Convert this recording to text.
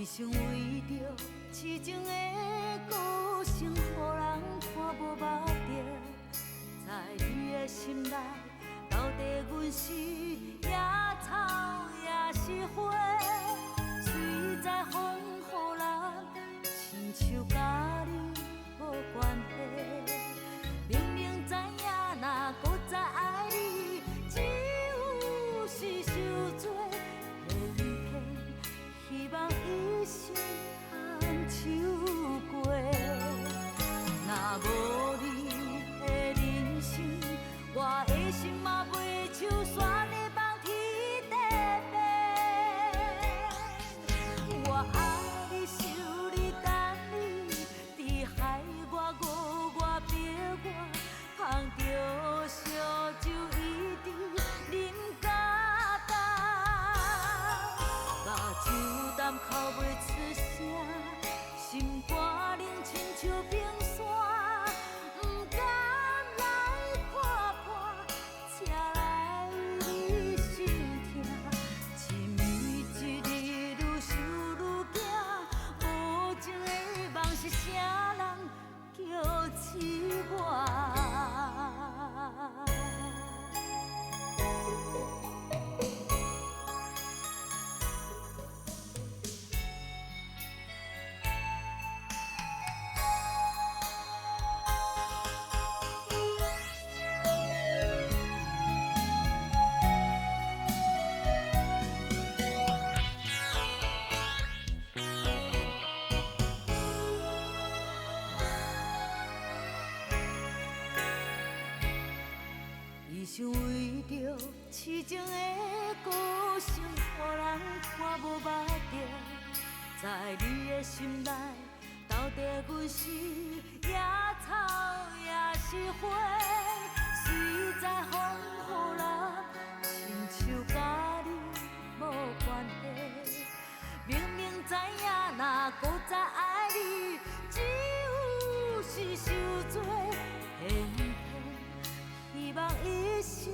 一生为着痴情的歌声，予人看无目着，在你的心内，到底阮是野草也是花，随在风予人亲像甲你无关系。明明知影，若搁再爱你，只有是受罪。希望一生通守过，若无你的人生，我的心嘛袂像山的梦天地变。我爱你、想你、等你，伫海外五外别我，捧着烧酒一直饮甲重。目睭淡哭袂出声，心肝冷亲像冰山，不敢来看破，车来你心痛。一暝一日愈想愈惊，无情的梦是啥人叫痴我？一生为着痴情的歌声，予人看无目着，在你的心内，到底阮是野草也是花，随在风予人亲像甲你无关系。明明知影，若搁再爱你，只有是受罪。希望一生